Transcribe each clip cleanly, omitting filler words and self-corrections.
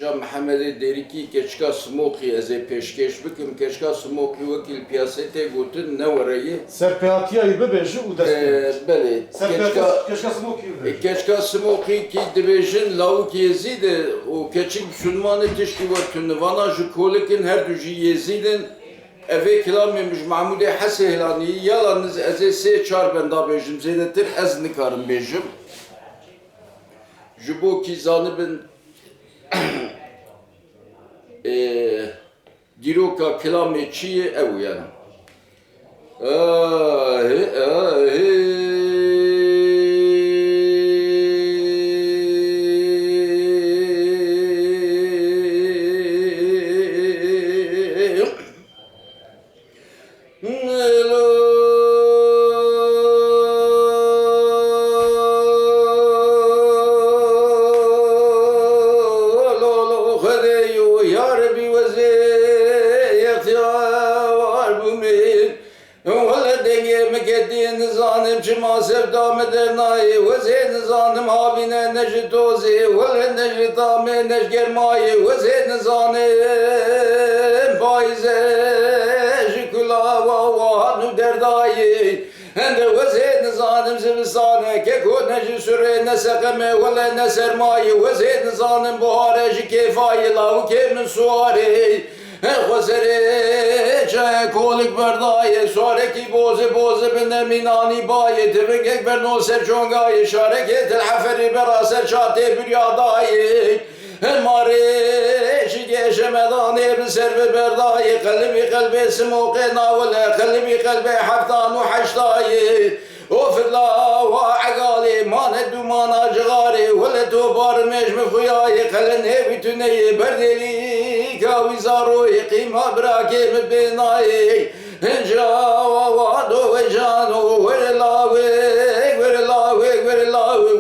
محمد دیریکی کشکا سموقی از پیشکش بکم کشکا سموقی وکیل پیاسته گوتن نوریه سرپیاتیایی ببیجی و دست بله کشکا سموکی ببیجی کشکا سموقی کی دبیجن لاوک یزید و کچک سلمان تشکی ورتون وانا جکولکن هر دوجی یزیدن اوه کلامی مش محمود حسی هلانی یالانız از سه چار بندا بیجم زیدتر از نکارم بیجم جبو کی زانبن دیروکا کلامی چیه او yani. Sevdam edernayi ve zeyn zanım havine necdozi ve necdame necgermayi ve zeyn zanım faize jikula va nu derdayi ende ve zeyn zanım zivsane keko necü süre nesekeme ve ne sermayi ve zeyn zanım buhare jikefayi la kemin suari Khosere çay kolik berdayı soreki boze binde minani bayi tevengek berno serçongayı şareket el haferi beraser çate büryadayı mare şige şemedani bir serve berdayı kalbi smoke navle kalbi haftanu haştayı وفلا وعقالي ما ندو ما ناجغاري ولا توبار مجم خياي خلني بتني بردلي كاوي زاروي قيمة براكي مبيناي انجا وادو وجانو ورلاوي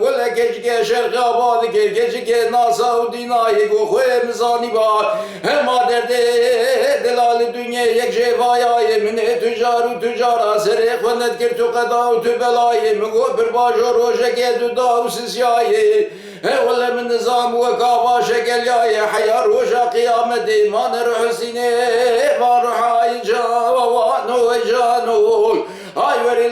ولا كجك شرق آباد كجك ناسا وديناي خوي مزاني بار ما دردي دلال الدنيا يك جيفايا من تجار سريق ونذكر تقدا وتبلاي من غبر باجو روجك يدو وسسياي ولا من نظام وكافا شكل يا حيا روجا قيامتي ما نروح سيني ما نروح عيجا وانو جانو هاي وري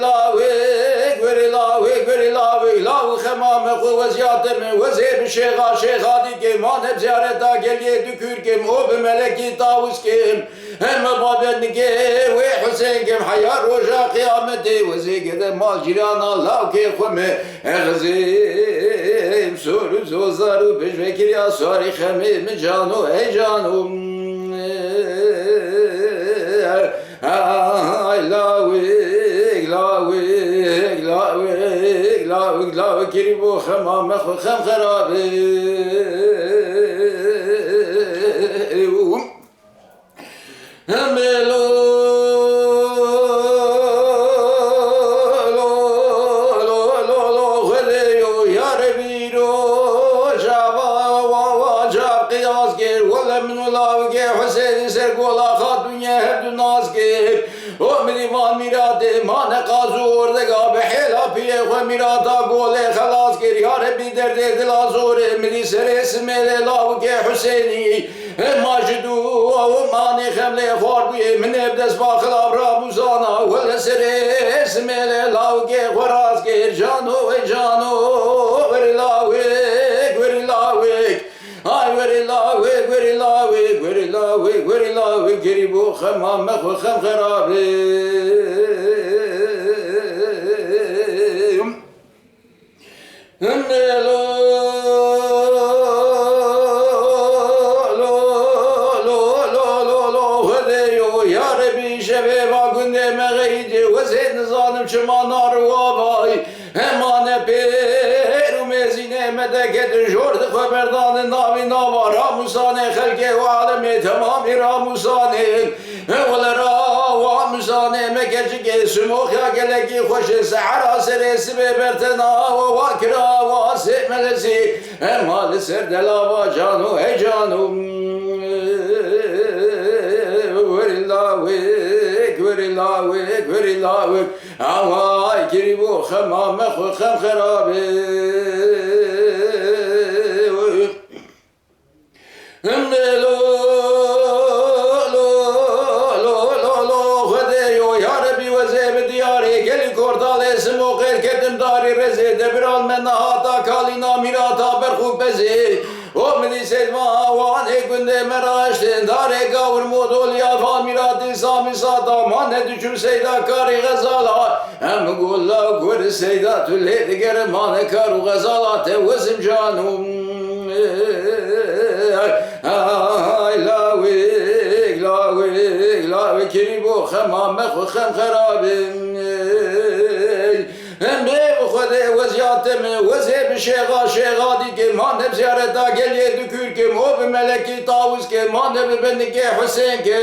لاو خمام خو وزياتم وزير شيخا دي كمان بزيارتا قلي دكور كم او بملكي طاوس كم هم بابن كي وحسين كم حيا روجا قيامتي وزي كده مال جيران الله كي خمه اغزيم سورو زوزارو بجوكر يا سوري خمي من جانو اي جانو لاوي كريبو خمام خم خرابي هملو خذيو يا ربيرو جابا جاب قياس غير ولا من لاوي حسين سرقولا خا دنيا هب ناس غير ومريوان ميراده ما نقازور دغا بحلا بيه وميرادا قوله خلاص غير يا ربي درد دلازور مري سر اسمه لاوي حسيني ماجدو وماني خمله خوربي من ابدس باخل ابرا موزانا ولا سر اسمه لاوي خراس غير جانو ورلاوي هاي ورلاوي قريبو خمام خم خرابي يا ربي شبابا كنت مغيدي وزيد نظام شمانا رواباي همانا بير ومزينة مدكت جورد خبردان ناوي ناوا راموساني خلقي وعالمي تمامي راموساني ولا راموساني مكجك سموخ يا قلقي خوش سحرا سريس ببرتنا وواكرا واسي ملسي مال سرد لاوا جانو اي جانو ورلاوي هواي كريبو خمام خم خرابي Seyda kari gazala hem gulla gur seyda tülli germane karu gazala tevzim canum ay la kiribu khamam khu kham kharabin hem be khode waziyatem wazib shega di ke man hep ziyareta geliye dükür ke o meleki tavus ke man hep ben ke Hüseyin ke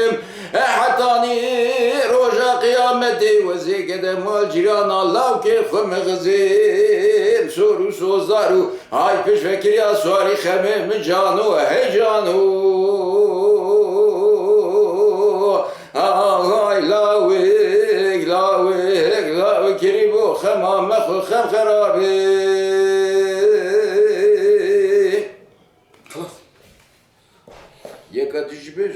حتاني روجا قيامتي وزيك دمال جيران الله كيف مغزير سورو سوزارو هاي پیش فکر یا سواری خمم جانو هی جانو هاي لاوي كريبو خمام مخو خم خرابي يكا تجبر